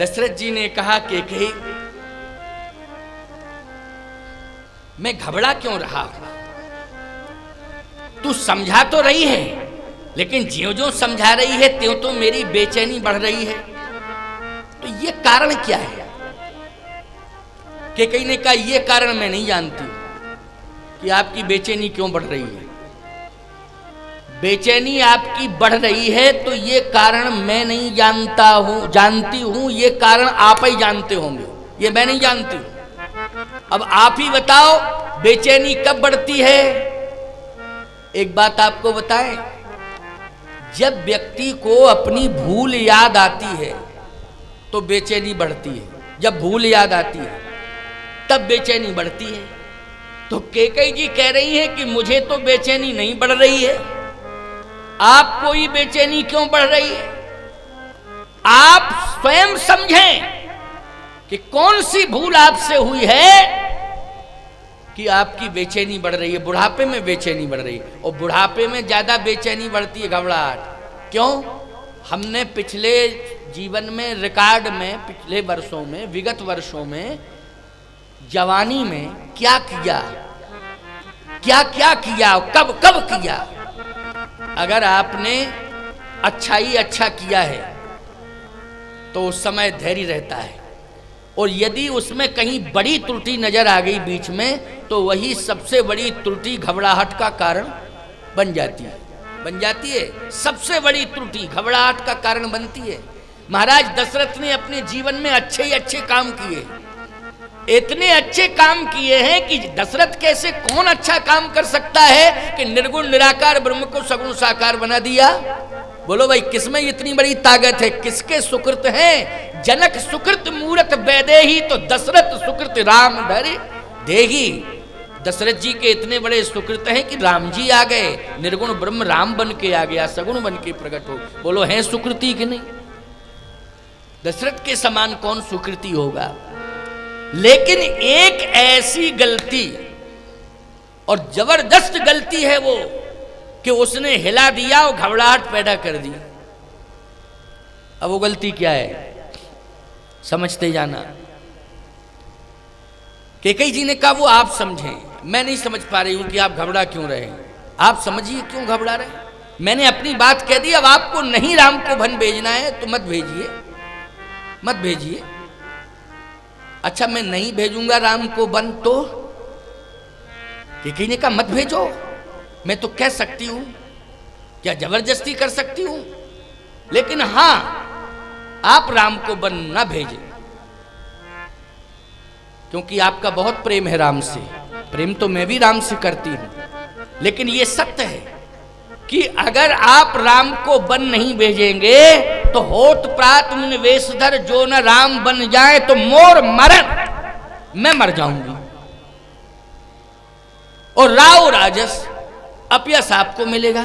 दशरथ जी ने कहा कि मैं घबरा क्यों रहा? तू समझा तो रही है, लेकिन ज्यों ज्यों समझा रही है त्यों तो मेरी बेचैनी बढ़ रही है। तो ये कारण क्या है? केकई ने कहा ये कारण मैं नहीं जानती कि आपकी बेचैनी क्यों बढ़ रही है। बेचैनी आपकी बढ़ रही है तो ये कारण मैं नहीं जानती हूं, ये कारण आप ही जानते होंगे, ये मैं नहीं जानती हूं। अब आप ही बताओ बेचैनी कब बढ़ती है? एक बात आपको बताएं, जब व्यक्ति को अपनी भूल याद आती है तो बेचैनी बढ़ती है। जब भूल याद आती है तब बेचैनी बढ़ती है। तो केकई जी कह रही हैं कि मुझे तो बेचैनी नहीं बढ़ रही है, आपको ही बेचैनी क्यों बढ़ रही है? आप स्वयं समझें कि कौन सी भूल आपसे हुई है कि आपकी बेचैनी बढ़ रही है। बुढ़ापे में बेचैनी बढ़ रही है, और बुढ़ापे में ज्यादा बेचैनी बढ़ती है, घबराहट। क्यों? हमने पिछले जीवन में, रिकॉर्ड में, पिछले वर्षों में, विगत वर्षों में, जवानी में क्या किया, क्या क्या किया, कब कब किया। अगर आपने अच्छा ही अच्छा किया है तो उस समय धैर्य रहता है, और यदि उसमें कहीं बड़ी त्रुटि नजर आ गई बीच में तो वही सबसे बड़ी त्रुटि घबराहट का कारण बन जाती है। सबसे बड़ी त्रुटि घबराहट का कारण बनती है। महाराज दशरथ ने अपने जीवन में अच्छे ही अच्छे काम किए, इतने अच्छे काम किए हैं कि दशरथ कैसे, कौन अच्छा काम कर सकता है कि निर्गुण निराकार ब्रह्म को सगुण साकार बना दिया? बोलो भाई, किसमें इतनी बड़ी ताकत है? किसके सुकृत हैं? जनक सुकृत मूरत वैदेही, तो दशरथ सुकृत राम धरे देही। दशरथ जी के इतने बड़े सुकृत हैं कि राम जी आ गए, निर्गुण ब्रह्म राम बन के आ गया, सगुण बन के प्रकट हो। बोलो हैं सुकृति कि नहीं? दशरथ के समान कौन सुकृति होगा? लेकिन एक ऐसी गलती, और जबरदस्त गलती है वो, कि उसने हिला दिया और घबराहट पैदा कर दी। अब वो गलती क्या है? समझते जाना। केकई जी ने कहा वो आप समझें, मैं नहीं समझ पा रही हूं कि आप घबरा क्यों रहे हैं। आप समझिए क्यों घबरा रहे हैं। मैंने अपनी बात कह दी, अब आपको नहीं राम को वन भेजना है तो मत भेजिए, मत भेजिए। अच्छा, मैं नहीं भेजूंगा राम को वन तो? केकई ने कहा मत भेजो, मैं तो कह सकती हूं, क्या जबरदस्ती कर सकती हूं, लेकिन हां आप राम को वन ना भेजें, क्योंकि आपका बहुत प्रेम है राम से। प्रेम तो मैं भी राम से करती हूं, लेकिन यह सत्य है कि अगर आप राम को वन नहीं भेजेंगे तो होत प्रात मुनि वेशधर जो न राम बन जाए तो मोर मरण, मैं मर जाऊंगी, और राव राजस अपयस आपको मिलेगा।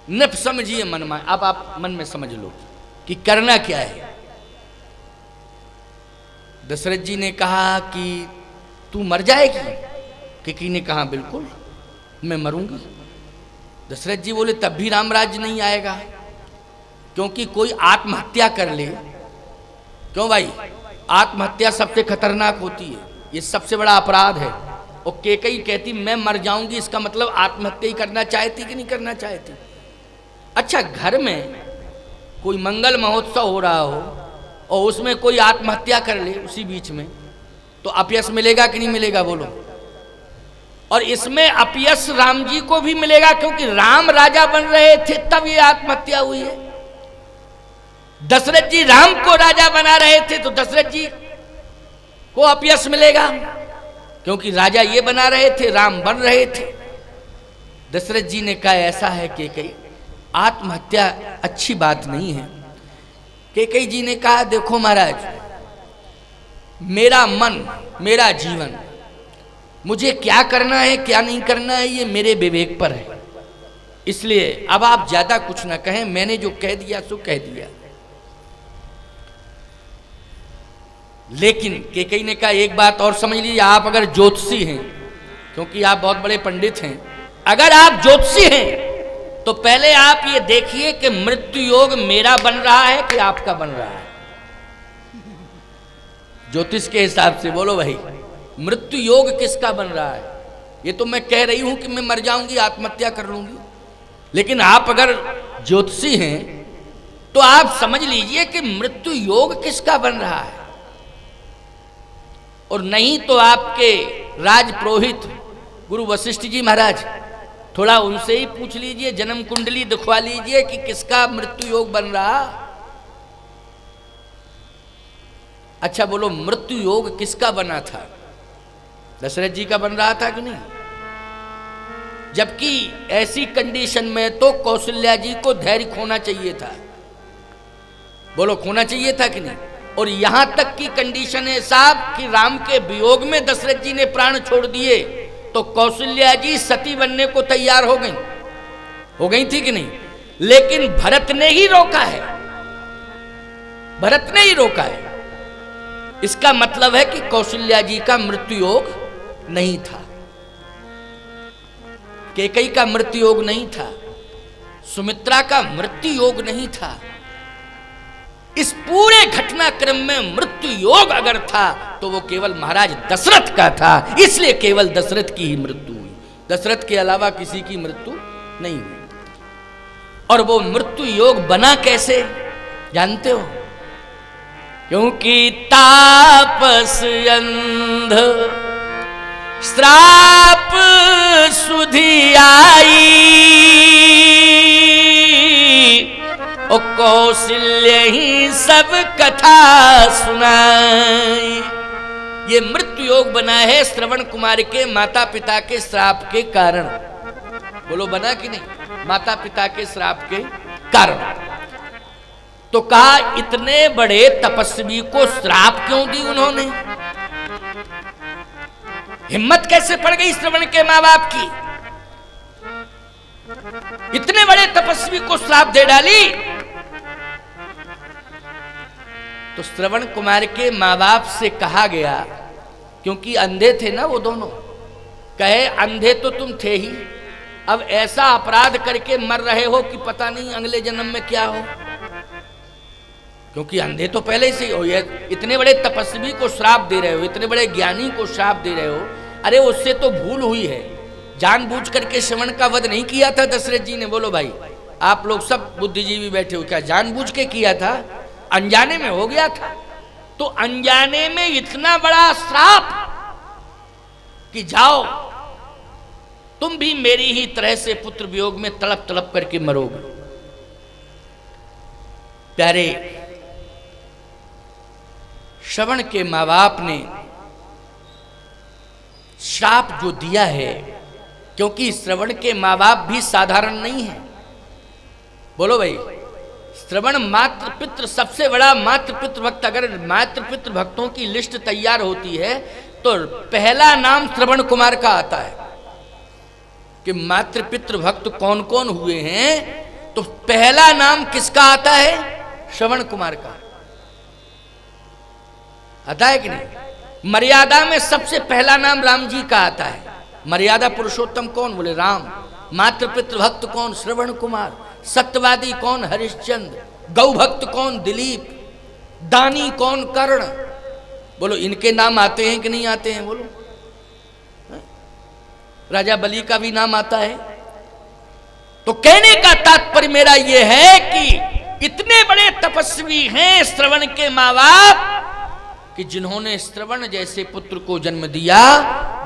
न समझिए मन में, अब आप मन में समझ लो कि करना क्या है। दशरथ जी ने कहा कि तू मर जाएगी? केकई ने कहा बिल्कुल मैं मरूंगी। दशरथ जी बोले तब भी राम राज्य नहीं आएगा, क्योंकि कोई आत्महत्या कर ले। क्यों भाई? आत्महत्या सबसे खतरनाक होती है, ये सबसे बड़ा अपराध है। और केकई कहती मैं मर जाऊंगी, इसका मतलब आत्महत्या ही करना चाहती कि नहीं करना चाहती? अच्छा, घर में कोई मंगल महोत्सव हो रहा हो और उसमें कोई आत्महत्या कर ले उसी बीच में, तो अपयश मिलेगा कि नहीं मिलेगा? बोलो। और इसमें अपयश राम जी को भी मिलेगा, क्योंकि राम राजा बन रहे थे तब ये आत्महत्या हुई है। दशरथ जी राम को राजा बना रहे थे तो दशरथ जी को अपयश मिलेगा, क्योंकि राजा ये बना रहे थे, राम बन रहे थे। दशरथ जी ने कहा ऐसा है केकई, आत्महत्या अच्छी बात नहीं है। केकई जी ने कहा देखो महाराज, मेरा मन, मेरा जीवन, मुझे क्या करना है क्या नहीं करना है ये मेरे विवेक पर है, इसलिए अब आप ज्यादा कुछ ना कहें, मैंने जो कह दिया सो कह दिया। लेकिन केकई ने कहा एक बात और समझ लीजिए, आप अगर ज्योतिषी हैं, क्योंकि आप बहुत बड़े पंडित हैं, अगर आप ज्योतिषी हैं तो पहले आप ये देखिए कि मृत्यु योग मेरा बन रहा है कि आपका बन रहा है। ज्योतिष के हिसाब से बोलो भाई, मृत्यु योग किसका बन रहा है? ये तो मैं कह रही हूं कि मैं मर जाऊंगी, आत्महत्या कर लूंगी, लेकिन आप अगर ज्योतिषी हैं तो आप समझ लीजिए कि मृत्यु योग किसका बन रहा है। और नहीं तो आपके राज पुरोहित गुरु वशिष्ठ जी महाराज, थोड़ा उनसे ही पूछ लीजिए, जन्म कुंडली दिखवा लीजिए कि किसका मृत्यु योग बन रहा। अच्छा बोलो, मृत्यु योग किसका बना था? दशरथ जी का बन रहा था कि नहीं? जबकि ऐसी कंडीशन में तो कौशल्या जी को धैर्य खोना चाहिए था। बोलो, खोना चाहिए था कि नहीं? और यहां तक की कंडीशन है साहब कि राम के वियोग में दशरथ जी ने प्राण छोड़ दिए तो कौशल्या जी सती बनने को तैयार हो गई थी कि नहीं? लेकिन भरत ने ही रोका है, भरत ने ही रोका है। इसका मतलब है कि कौशल्या जी का मृत्यु योग नहीं था, कैकेयी का मृत्यु योग नहीं था, सुमित्रा का मृत्यु योग नहीं था। इस पूरे घटनाक्रम में मृत्यु योग अगर था तो वो केवल महाराज दशरथ का था, इसलिए केवल दशरथ की ही मृत्यु हुई, दशरथ के अलावा किसी की मृत्यु नहीं हुई। और वो मृत्यु योग बना कैसे जानते हो? क्योंकि तापस अंध श्राप सुधि आई, ओ कौशल्य ही सब कथा सुनाई। ये मृत्यु योग बना है श्रवण कुमार के माता पिता के श्राप के कारण। बोलो, बना कि नहीं? माता पिता के श्राप के कारण। तो कहा, इतने बड़े तपस्वी को श्राप क्यों दी उन्होंने? हिम्मत कैसे पड़ गई श्रवण के माँ बाप की? इतने बड़े तपस्वी को श्राप दे डाली। तो श्रवण कुमार के माँ बाप से कहा गया, क्योंकि अंधे थे ना वो दोनों, कहे अंधे तो तुम थे ही, अब ऐसा अपराध करके मर रहे हो कि पता नहीं अगले जन्म में क्या हो। क्योंकि अंधे तो पहले से ही हो, इतने बड़े तपस्वी को श्राप दे रहे हो, इतने बड़े ज्ञानी को श्राप दे रहे हो। अरे उससे तो भूल हुई है, जानबूझ करके श्रवण का वध नहीं किया था दशरथ जी ने। बोलो भाई, आप लोग सब बुद्धिजीवी बैठे हो, क्या जानबूझ के किया था? अनजाने में हो गया था। तो अनजाने में इतना बड़ा श्राप कि जाओ तुम भी मेरी ही तरह से पुत्र वियोग में तड़प तड़प करके मरोगे। प्यारे, श्रवण के माँ बाप ने श्राप जो दिया है, क्योंकि श्रवण के माँ बाप भी साधारण नहीं है। बोलो भाई, श्रवण मातृ पितृ सबसे बड़ा मातृ पितृ भक्त। अगर मातृ पितृ भक्तों की लिस्ट तैयार होती है तो पहला नाम श्रवण कुमार का आता है कि मातृ पितृ भक्त कौन कौन हुए हैं। तो पहला नाम किसका आता है? श्रवण कुमार का आता है कि नहीं? मर्यादा में सबसे पहला नाम राम जी का आता है। मर्यादा पुरुषोत्तम कौन? बोले राम। मातृ पितृ भक्त कौन? श्रवण कुमार। सत्यवादी कौन? हरिश्चंद्र। गौ भक्त कौन? दिलीप। दानी कौन? कर्ण। बोलो, इनके नाम आते हैं कि नहीं आते हैं? बोलो, राजा बलि का भी नाम आता है। तो कहने का तात्पर्य मेरा यह है कि इतने बड़े तपस्वी हैं श्रवण के माँ बाप कि जिन्होंने श्रवण जैसे पुत्र को जन्म दिया,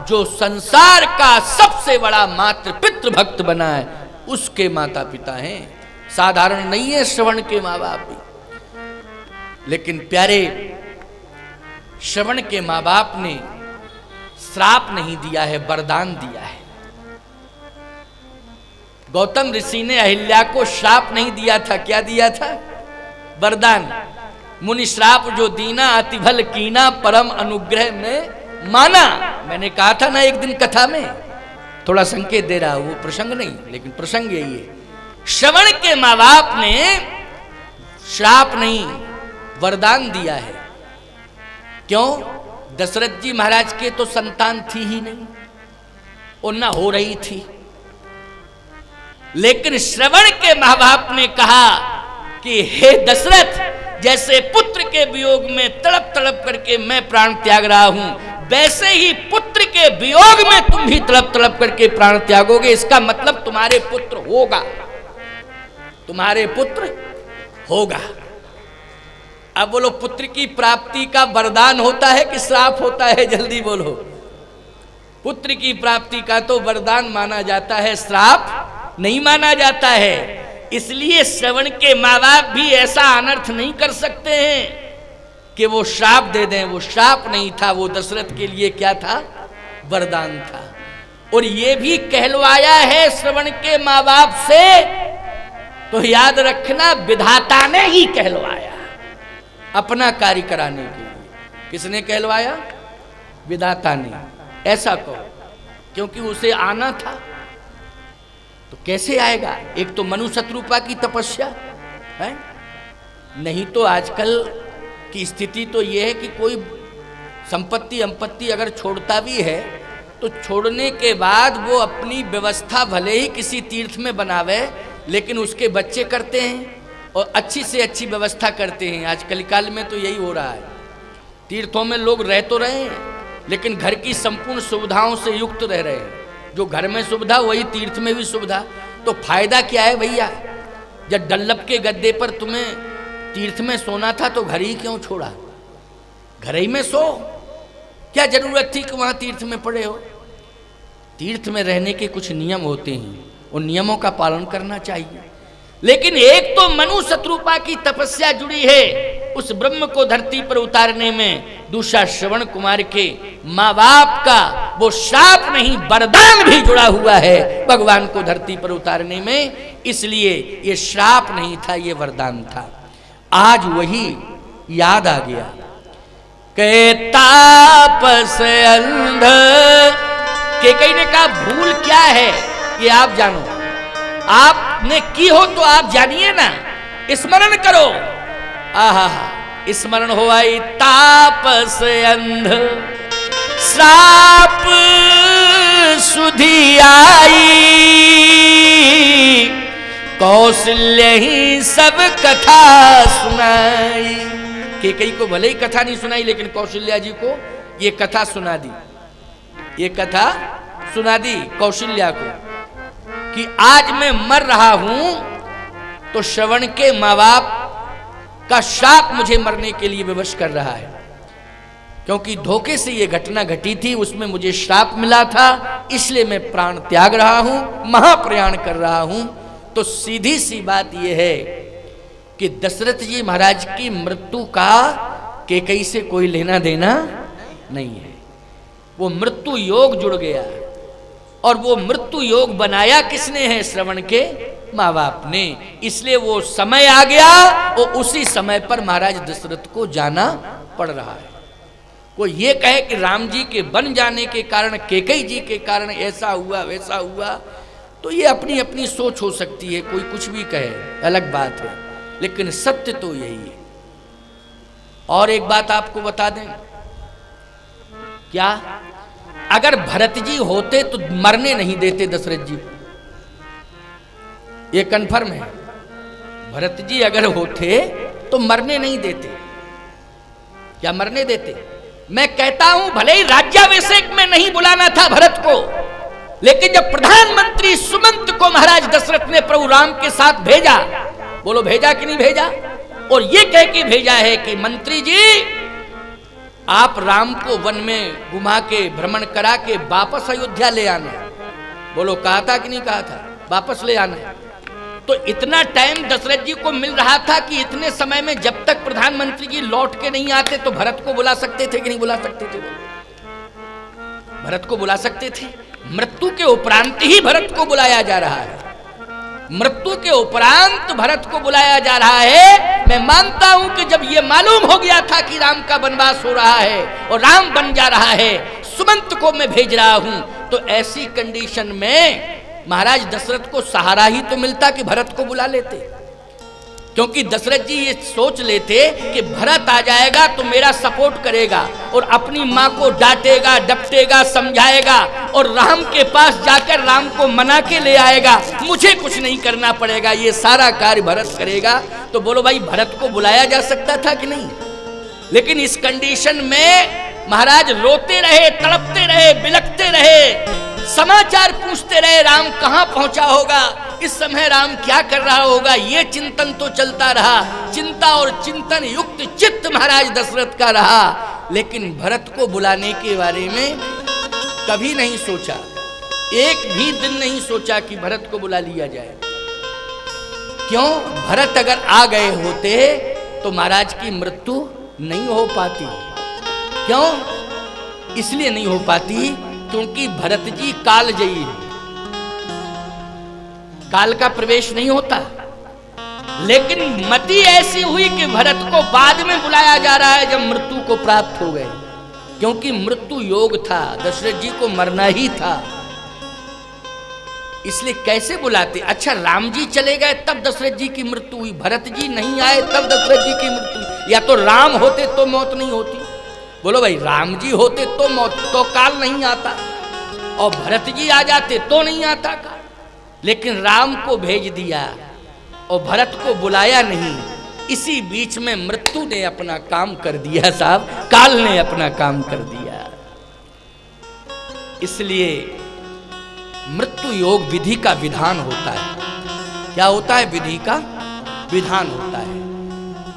जो संसार का सबसे बड़ा मातृ पितृ भक्त बना है, उसके माता पिता हैं। साधारण नहीं है श्रवण के माँ बाप भी। लेकिन प्यारे, श्रवण के माँ बाप ने श्राप नहीं दिया है, वरदान दिया है। गौतम ऋषि ने अहिल्या को श्राप नहीं दिया था, क्या दिया था? वरदान। मुनि श्राप जो दीना अतिभल कीना परम अनुग्रह में माना। मैंने कहा था ना एक दिन कथा में, थोड़ा संकेत दे रहा हूं, वो प्रसंग नहीं लेकिन प्रसंग यही है। श्रवण के माँ बाप ने श्राप नहीं, वरदान दिया है। क्यों? दशरथ जी महाराज के तो संतान थी ही नहीं और न हो रही थी। लेकिन श्रवण के माँ बाप ने कहा कि हे दशरथ, जैसे पुत्र के वियोग में तड़प तड़प करके मैं प्राण त्याग रहा हूं, वैसे ही पुत्र के वियोग में तुम भी तड़प तड़प करके प्राण त्यागोगे। इसका मतलब तुम्हारे पुत्र होगा, तुम्हारे पुत्र होगा। अब बोलो, पुत्र की प्राप्ति का वरदान होता है कि श्राप होता है? जल्दी बोलो। पुत्र की प्राप्ति का तो वरदान माना जाता है, श्राप नहीं माना जाता है। इसलिए श्रवण के माँ बाप भी ऐसा अनर्थ नहीं कर सकते हैं कि वो श्राप दे दें। वो श्राप नहीं था, वो दशरथ के लिए क्या था? वरदान था। और ये भी कहलवाया है श्रवण के माँ बाप से, तो याद रखना विधाता ने ही कहलवाया अपना कार्य कराने के लिए। किसने कहलवाया? विधाता ने। ऐसा कहो, क्योंकि उसे आना था। तो कैसे आएगा? एक तो मनु शत्रुपा की तपस्या है, नहीं तो आजकल की स्थिति तो यह है कि कोई संपत्ति अगर छोड़ता भी है तो छोड़ने के बाद वो अपनी व्यवस्था भले ही किसी तीर्थ में बनावे, लेकिन उसके बच्चे करते हैं और अच्छी से अच्छी व्यवस्था करते हैं। आज कलिकाल में तो यही हो रहा है। तीर्थों में लोग रह तो रहे हैं, लेकिन घर की संपूर्ण सुविधाओं से युक्त रह रहे हैं। जो घर में सुविधा वही तीर्थ में भी सुविधा। तो फायदा क्या है भैया? जब डल्लभ के गद्दे पर तुम्हें तीर्थ में सोना था तो घर ही क्यों छोड़ा? घर ही में सो, क्या जरूरत थी कि वहां तीर्थ में पड़े हो? तीर्थ में रहने के कुछ नियम होते हैं, उन नियमों का पालन करना चाहिए। लेकिन एक तो मनु शत्रुपा की तपस्या जुड़ी है उस ब्रह्म को धरती पर उतारने में, दूसरा श्रवण कुमार के माँ बाप का वो श्राप नहीं वरदान भी जुड़ा हुआ है भगवान को धरती पर उतारने में। इसलिए ये श्राप नहीं था, ये वरदान था। आज वही याद आ गया। के तापस अंध, केकई ने कहा भूल क्या है ये आप जानो, आपने की हो तो आप जानिए ना, स्मरण करो। आहा, स्मरण हो आई तापस अंध, श्राप सुधि आई, कौशल्य ही सब कथा सुनाई। केकई को भले ही कथा नहीं सुनाई, लेकिन कौशल्या जी को ये कथा सुना दी। ये कथा सुना दी कौशल्या को कि आज मैं मर रहा हूं तो श्रवण के माँ बाप का श्राप मुझे मरने के लिए विवश कर रहा है, क्योंकि धोखे से ये घटना घटी थी, उसमें मुझे श्राप मिला था, इसलिए मैं प्राण त्याग रहा हूं, महाप्रयाण कर रहा हूं। तो सीधी सी बात यह है कि दशरथ जी महाराज की मृत्यु का केकई से कोई लेना देना नहीं है। वो मृत्यु योग जुड़ गया, और वो मृत्यु योग बनाया किसने है? श्रवण के माँ बाप ने। इसलिए वो समय आ गया और उसी समय पर महाराज दशरथ को जाना पड़ रहा है। कोई ये कहे कि राम जी के बन जाने के कारण, केकई जी के कारण ऐसा हुआ वैसा हुआ, तो ये अपनी अपनी सोच हो सकती है, कोई कुछ भी कहे, अलग बात है, लेकिन सत्य तो यही है। और एक बात आपको बता दें, क्या अगर भरत जी होते तो मरने नहीं देते दशरथ जी, ये कन्फर्म है। भरत जी अगर होते तो मरने नहीं देते। क्या मरने देते? मैं कहता हूं भले ही राज्याभिषेक में नहीं बुलाना था भरत को, लेकिन जब प्रधानमंत्री सुमंत को महाराज दशरथ ने प्रभु राम के साथ भेजा, बोलो भेजा कि नहीं भेजा? और ये कह के भेजा है कि मंत्री जी आप राम को वन में घुमा के भ्रमण करा के वापस अयोध्या ले आना। बोलो कहा था कि नहीं कहा था? वापस ले आना। तो इतना टाइम दशरथ जी को मिल रहा था कि इतने समय में जब तक प्रधानमंत्री जी लौट के नहीं आते तो भरत को बुला सकते थे कि नहीं बुला सकते थे? भरत को बुला सकते थे। मृत्यु के उपरांत ही भरत को बुलाया जा रहा है, मृत्यु के उपरांत भरत को बुलाया जा रहा है। मैं मानता हूं कि जब यह मालूम हो गया था कि राम का वनवास हो रहा है और राम बन जा रहा है, सुमंत को मैं भेज रहा हूं, तो ऐसी कंडीशन में महाराज दशरथ को सहारा ही तो मिलता कि भरत को बुला लेते, क्योंकि दशरथ जी ये सोच लेते कि भरत आ जाएगा तो मेरा सपोर्ट करेगा और अपनी माँ को डांटेगा, डपटेगा, समझाएगा और राम के पास जाकर राम को मना के ले आएगा, मुझे कुछ नहीं करना पड़ेगा, ये सारा कार्य भरत करेगा। तो बोलो भाई भरत को बुलाया जा सकता था कि नहीं? लेकिन इस कंडीशन में महाराज रोते रहे, तड़पते रहे, बिलखते रहे, समाचार पूछते रहे राम कहां पहुंचा होगा, इस समय राम क्या कर रहा होगा, ये चिंतन तो चलता रहा। चिंता और चिंतन युक्त चित्त महाराज दशरथ का रहा, लेकिन भरत को बुलाने के बारे में कभी नहीं सोचा, एक भी दिन नहीं सोचा कि भरत को बुला लिया जाए। क्यों? भरत अगर आ गए होते तो महाराज की मृत्यु नहीं हो पाती। क्यों? इसलिए नहीं हो पाती क्योंकि भरत जी कालजयी है, काल का प्रवेश नहीं होता। लेकिन मति ऐसी हुई कि भरत को बाद में बुलाया जा रहा है जब मृत्यु को प्राप्त हो गए, क्योंकि मृत्यु योग था, दशरथ जी को मरना ही था। इसलिए कैसे बुलाते? अच्छा राम जी चले गए तब दशरथ जी की मृत्यु हुई, भरत जी नहीं आए तब दशरथ जी की मृत्यु हुई। या तो राम होते तो मौत नहीं होती। बोलो भाई, राम जी होते तो मौत, तो काल नहीं आता, और भरत जी आ जाते तो नहीं आता काल। लेकिन राम को भेज दिया और भरत को बुलाया नहीं, इसी बीच में मृत्यु ने अपना काम कर दिया साहब, काल ने अपना काम कर दिया। इसलिए मृत्यु योग विधि का विधान होता है। क्या होता है? विधि का विधान होता है।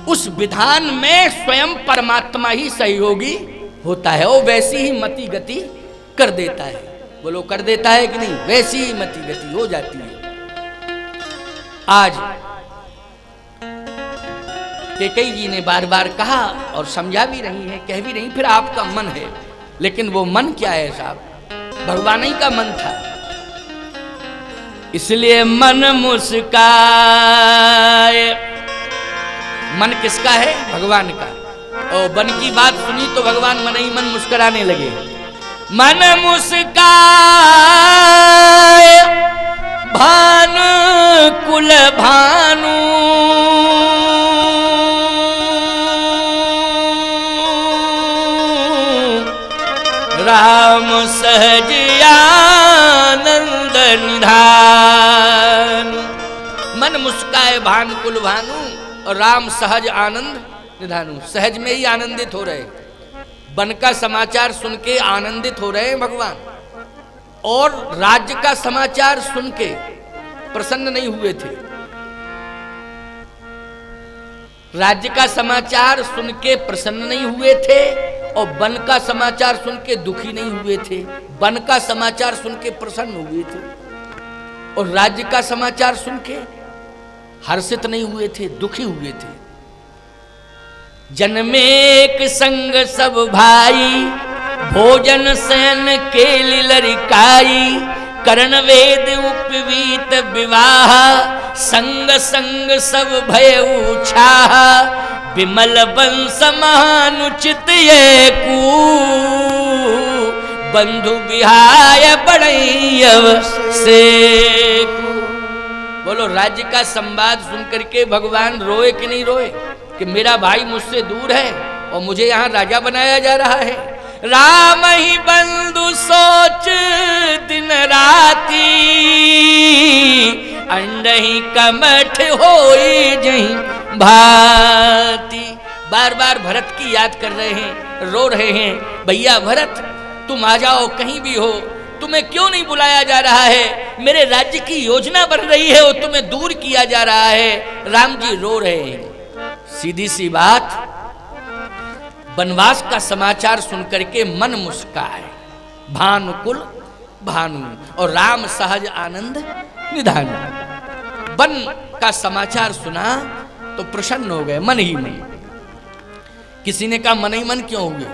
उस विधान में स्वयं परमात्मा ही सहयोगी होता है, और वैसी ही मति गति कर देता है। बोलो कर देता है कि नहीं? वैसी ही मति गति हो जाती है। आज कैकेयी जी ने बार बार कहा और समझा भी रही है, कह भी रही, फिर आपका मन है, लेकिन वो मन क्या है साहब? भगवान ही का मन था। इसलिए मन मुस्काए। मन किसका है? भगवान का। और मन की बात सुनी तो भगवान मन ही मन मुस्कुराने लगे। मन मुस्काए भानु कुल भानु, राम सहज आनंद निधान। मन मुस्काए भानु कुल भानु और राम सहज आनंद निधानु। सहज में ही आनंदित हो रहे, वन का समाचार सुन के आनंदित हो रहे हैं भगवान, और राज्य का समाचार सुन के प्रसन्न नहीं हुए थे। राज्य का समाचार सुन के प्रसन्न नहीं हुए थे, और वन का समाचार सुन के दुखी नहीं हुए थे। वन का समाचार सुन के प्रसन्न हुए थे, और राज्य का समाचार सुन के हर्षित नहीं हुए थे, दुखी हुए थे। जन्मेक संग सब भाई, भोजन सैन के लिलरिकाई, करण वेद उपवीत विवाह, संग संग सब भय उछाह, विमल वंश महानुचित ये कू, बंधु विहाय बड़ैयव से। बोलो, राज्य का संवाद सुन करके भगवान रोए कि नहीं रोए कि मेरा भाई मुझसे दूर है और मुझे यहाँ राजा बनाया जा रहा है। राम ही बंधु सोच दिन राती, अंडही कमठ होई जहीं भांति। बार बार भरत की याद कर रहे हैं, रो रहे हैं, भैया भरत तुम आ जाओ, कहीं भी हो, तुम्हें क्यों नहीं बुलाया जा रहा है? मेरे राज्य की योजना बन रही है और तुम्हें दूर किया जा रहा है। राम जी रो रहे हैं। सीधी सी बात, वनवास का समाचार सुन करके मन मुस्काए, भानुकुल भानु और राम सहज आनंद निधान। वन का समाचार सुना तो प्रसन्न हो गए मन ही मन। किसी ने कहा मन ही मन क्यों हुए,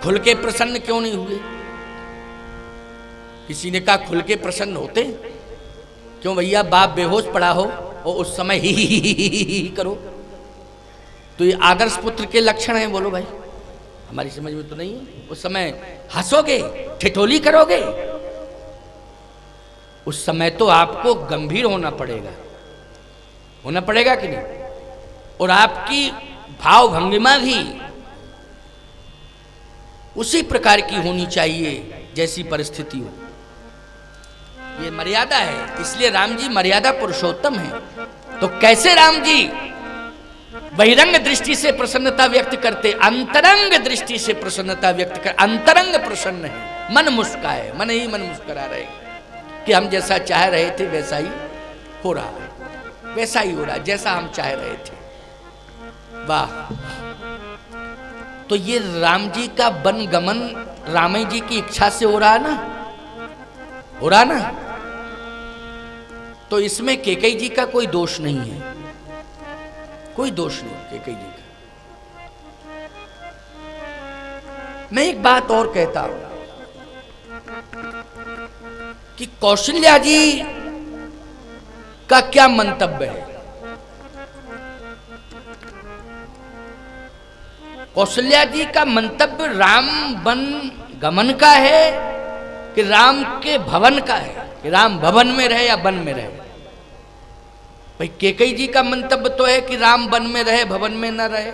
खुल के प्रसन्न क्यों नहीं हुए? किसी ने कहा खुल के प्रसन्न होते क्यों भैया? बाप बेहोश पड़ा हो और उस समय ही करो तो ये आदर्श पुत्र के लक्षण हैं? बोलो भाई, हमारी समझ में तो नहीं है। उस समय हंसोगे, ठिठोली करोगे, उस समय तो आपको गंभीर होना पड़ेगा, होना पड़ेगा कि नहीं? और आपकी भाव भंगिमा भी उसी प्रकार की होनी चाहिए जैसी परिस्थिति हो। ये मर्यादा है, इसलिए राम जी मर्यादा पुरुषोत्तम है। तो कैसे राम जी बहिरंग दृष्टि से प्रसन्नता व्यक्त करते, अंतरंग दृष्टि से प्रसन्नता व्यक्त कर, अंतरंग प्रसन्न है, मन मुस्काए, मन ही मन मुस्कुरा रहे कि हम जैसा चाह रहे थे वैसा ही हो रहा है, वैसा ही हो रहा है जैसा हम चाह रहे थे। वाह! तो ये राम जी का वन गमन रामई जी की इच्छा से हो रहा ना, हो रहा ना, तो इसमें कैकेयी जी का कोई दोष नहीं है, कोई दोष नहीं कैकेयी जी का। मैं एक बात और कहता हूं कि कौशल्या जी का क्या मंतव्य है। कौशल्या जी का मंतव्य राम वन गमन का है कि राम के भवन का है, कि राम भवन में रहे या वन में रहे। भाई कैकेयी जी का मंतव्य तो है कि राम वन में रहे, भवन में न रहे।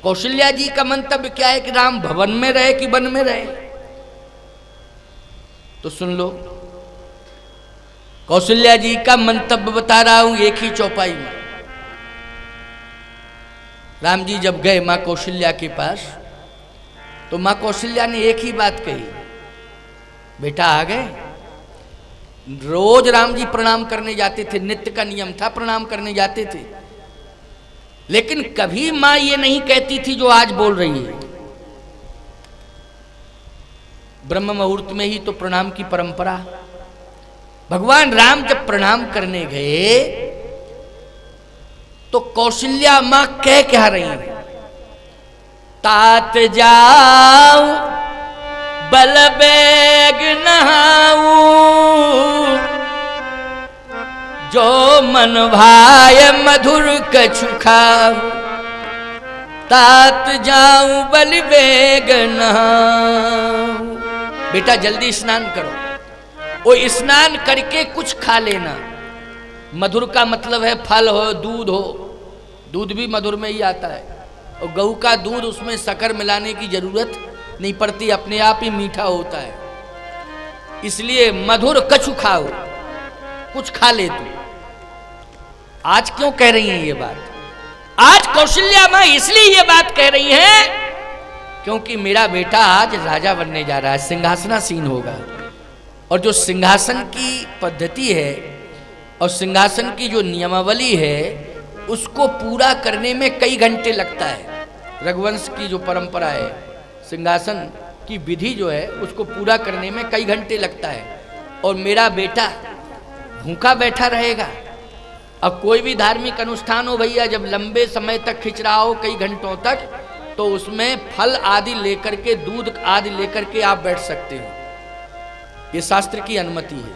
कौशल्या जी का मंतव्य क्या है कि राम भवन में रहे कि वन में रहे। तो सुन लो, कौशल्या जी का मंतव्य बता रहा हूं एक ही चौपाई में। राम जी जब गए मां कौशल्या के पास, तो मां कौशल्या ने एक ही बात कही, बेटा आ गए। रोज राम जी प्रणाम करने जाते थे, नित्य का नियम था, प्रणाम करने जाते थे। लेकिन कभी मां ये नहीं कहती थी जो आज बोल रही है। ब्रह्म मुहूर्त में ही तो प्रणाम की परंपरा। भगवान राम जब प्रणाम करने गए तो कौशल्या मां कह क्या रही है, तात जाऊ बल बेग नहाऊ, जो मन भाय मधुर कछु खाऊ, तात जाऊं बल बेग नहाऊ। बेटा जल्दी स्नान करो, वो स्नान करके कुछ खा लेना। मधुर का मतलब है फल हो, दूध हो, दूध भी मधुर में ही आता है। और गऊ का दूध, उसमें शक्कर मिलाने की जरूरत नहीं पड़ती, अपने आप ही मीठा होता है। इसलिए मधुर कछु खाओ, कुछ खा ले तू। आज क्यों कह रही हैं ये बात? आज कौशल्या मां इसलिए ये बात कह रही हैं क्योंकि मेरा बेटा आज राजा बनने जा रहा है, सिंहासनासीन होगा। और जो सिंहासन की पद्धति है और सिंहासन की जो नियमावली है, उसको पूरा करने में कई घंटे लगता है। रघुवंश की जो परंपरा है, सिंहासन की विधि जो है, उसको पूरा करने में कई घंटे लगता है। और मेरा बेटा भूखा बैठा रहेगा। अब कोई भी धार्मिक अनुष्ठान हो भैया, जब लंबे समय तक खिंच रहा हो, कई घंटों तक, तो उसमें फल आदि लेकर के, दूध आदि लेकर के आप बैठ सकते हो। ये शास्त्र की अनुमति है,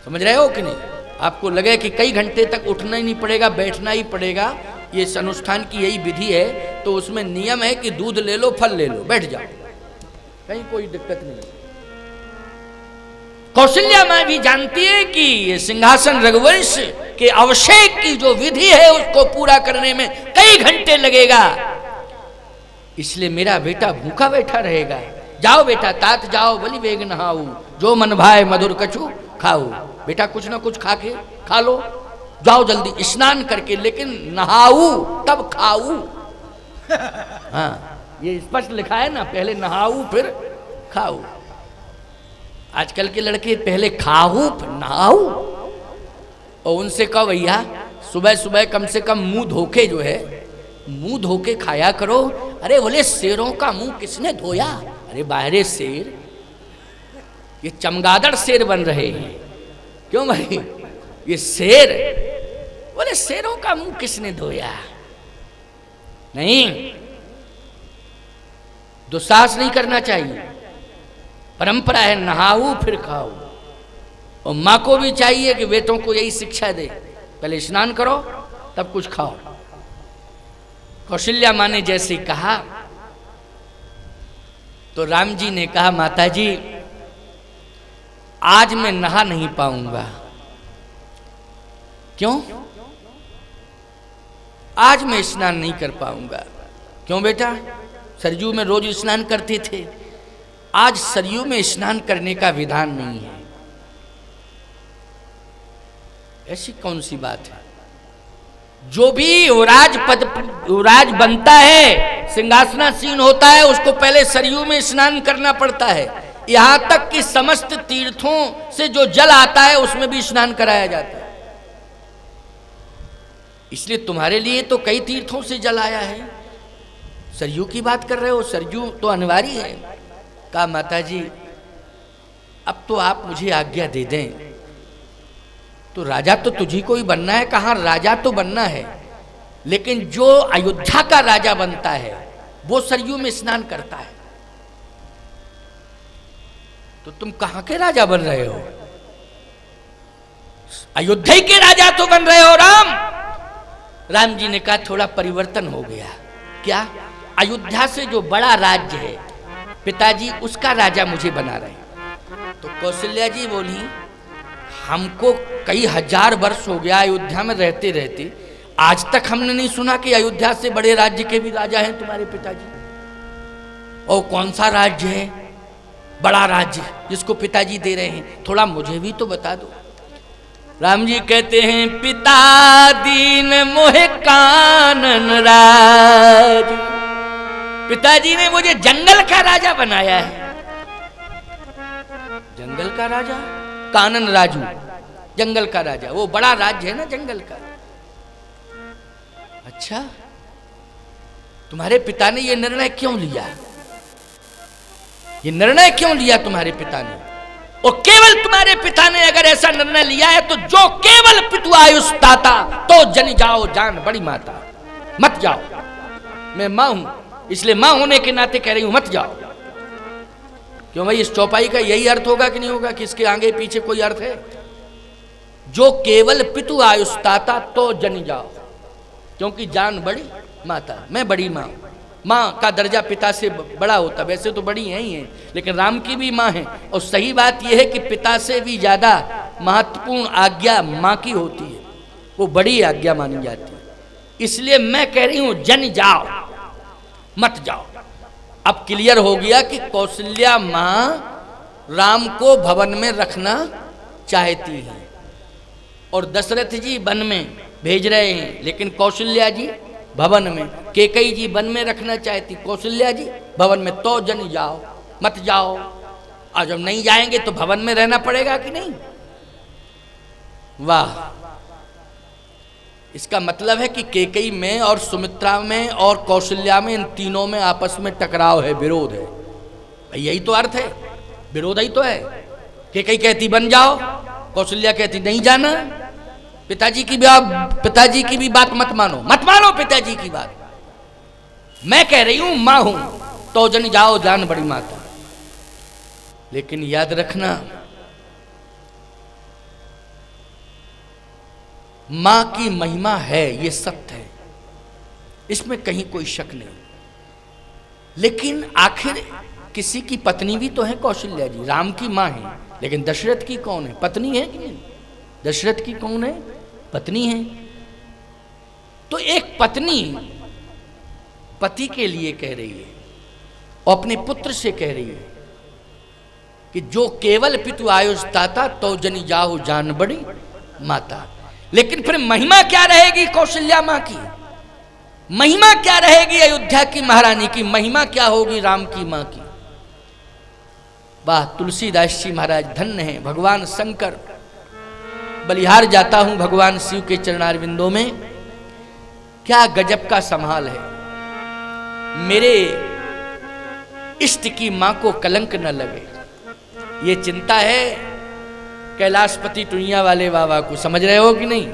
समझ रहे हो कि नहीं? आपको लगे कि कई घंटे तक उठना ही नहीं पड़ेगा, बैठना ही पड़ेगा, ये इस अनुष्ठान की यही विधि है, तो उसमें नियम है कि दूध ले लो, फल ले लो, बैठ जाओ, कहीं कोई दिक्कत नहीं। कौशल्या मां भी जानती है कि ये सिंहासन रघुवंश के अभिषेक की जो विधि है, उसको पूरा करने में कई घंटे लगेगा। इसलिए मेरा बेटा भूखा बैठा रहेगा। जाओ बेटा, तात जाओ बलि बेग नहाऊ, जो मन भाए मधुर कछु खाओ। बेटा कुछ ना कुछ खा लो, जाओ जल्दी स्नान करके, लेकिन नहाऊ तब खाऊ। हाँ, ये स्पष्ट लिखा है ना, पहले नहाऊ फिर खाऊ। आजकल के लड़के पहले खाऊ फिर नहाऊ। और उनसे कहो भैया सुबह सुबह कम से कम मुंह धोके, जो है मुंह धोके खाया करो। अरे बोले शेरों का मुंह किसने धोया? अरे बाहरे शेर, ये चमगादड़ शेर बन रहे हैं। क्यों भाई? ये शेर, बोले शेरों का मुंह किसने धोया? नहीं, दुस्साहस नहीं करना चाहिए। परंपरा है नहाओ फिर खाओ। और माँ को भी चाहिए कि बेटों को यही शिक्षा दे, पहले स्नान करो तब कुछ खाओ। कौशल्या माँ ने जैसे कहा तो राम जी ने कहा, माता जी आज मैं नहा नहीं पाऊंगा। क्यों? आज मैं स्नान नहीं कर पाऊंगा। क्यों बेटा? सरयू में रोज स्नान करते थे, आज सरयू में स्नान करने का विधान नहीं है। ऐसी कौन सी बात है? जो भी युवराज बनता है, सिंहासनासीन होता है, उसको पहले सरयू में स्नान करना पड़ता है। यहां तक कि समस्त तीर्थों से जो जल आता है उसमें भी स्नान कराया जाता है। इसलिए तुम्हारे लिए तो कई तीर्थों से जल आया है, सरयू की बात कर रहे हो, सरयू तो अनिवार्य है। कहा माता जी अब तो आप मुझे आज्ञा दे दें, तो राजा तो तुझी को ही बनना है। कहाँ राजा तो बनना है, लेकिन जो अयोध्या का राजा बनता है वो सरयू में स्नान करता है। तो तुम कहां के राजा बन रहे हो? अयोध्या के राजा तो बन रहे हो राम। राम जी ने कहा थोड़ा परिवर्तन हो गया। क्या? अयोध्या से जो बड़ा राज्य है पिताजी, उसका राजा मुझे बना रहे हैं। तो कौशल्या जी बोली हमको कई हजार वर्ष हो गया अयोध्या में रहते रहते, आज तक हमने नहीं सुना कि अयोध्या से बड़े राज्य के भी राजा हैं तुम्हारे पिताजी। और कौन सा राज्य है बड़ा राज्य जिसको पिताजी दे रहे हैं? थोड़ा मुझे भी तो बता दो। राम जी कहते हैं पिता दीन मोहे कानन राज। पिताजी ने मुझे जंगल का राजा बनाया है। जंगल का राजा? कानन राजू, जंगल का राजा, वो बड़ा राज्य है ना जंगल का। अच्छा, तुम्हारे पिता ने ये निर्णय क्यों लिया? ये निर्णय क्यों लिया तुम्हारे पिता ने? और केवल तुम्हारे पिता ने अगर ऐसा निर्णय लिया है तो जो केवल पितु आयुष दाता तो जन जाओ जान बड़ी माता, मत जाओ। मैं मां हूं, इसलिए मां होने के नाते कह रही हूं मत जाओ। क्यों भाई, इस चौपाई का यही अर्थ होगा कि नहीं होगा कि इसके आगे पीछे कोई अर्थ है? जो केवल पितु आयुष दाता तो जन जाओ, क्योंकि जान बड़ी माता, मैं बड़ी मां। माँ का दर्जा पिता से बड़ा होता, वैसे तो बड़ी है ही है, लेकिन राम की भी माँ है। और सही बात यह है कि पिता से भी ज्यादा महत्वपूर्ण आज्ञा माँ की होती है, वो बड़ी आज्ञा मानी जाती है। इसलिए मैं कह रही हूं जन जाओ मत जाओ। अब क्लियर हो गया कि कौशल्या माँ राम को भवन में रखना चाहती है और दशरथ जी वन में भेज रहे हैं, लेकिन कौशल्या जी भवन में। केकई जी वन में रखना चाहती, कौशल्या जी भवन में। तो जन जाओ मत जाओ। और जब नहीं जाएंगे तो भवन में रहना पड़ेगा कि नहीं? वाह, इसका मतलब है कि केकई में और सुमित्रा में और कौशल्या में, इन तीनों में आपस में टकराव है, विरोध है। यही तो अर्थ है, विरोध ही तो है। केकई कहती बन जाओ, कौशल्या कहती नहीं जाना। पिताजी की भी बात मत मानो, मत मानो पिताजी की बात। मैं कह रही हूं मां हूं तो जन जाओ जान बड़ी माता। लेकिन याद रखना, मां की महिमा है, ये सत्य है, इसमें कहीं कोई शक नहीं। लेकिन आखिर किसी की पत्नी भी तो है कौशल्या जी। राम की मां है, लेकिन दशरथ की कौन है? पत्नी है कि नहीं? दशरथ की कौन है? पत्नी है। तो एक पत्नी पति के लिए कह रही है और अपने पुत्र से कह रही है कि जो केवल पितु आयुष दाता तो जनी जाहु जान बड़ी माता। लेकिन फिर महिमा क्या रहेगी कौशल्या मां की? महिमा क्या रहेगी अयोध्या की महारानी की? महिमा क्या होगी राम की मां की? वाह, तुलसीदास जी महाराज धन्य है। भगवान शंकर, बलिहार जाता हूं भगवान शिव के चरणारविंदों में, क्या गजब का संभाल है। मेरे इष्ट की मां को कलंक न लगे, ये चिंता है कैलाशपति टुनिया वाले बाबा को। समझ रहे हो कि नहीं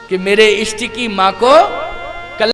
कि मेरे इष्ट की मां को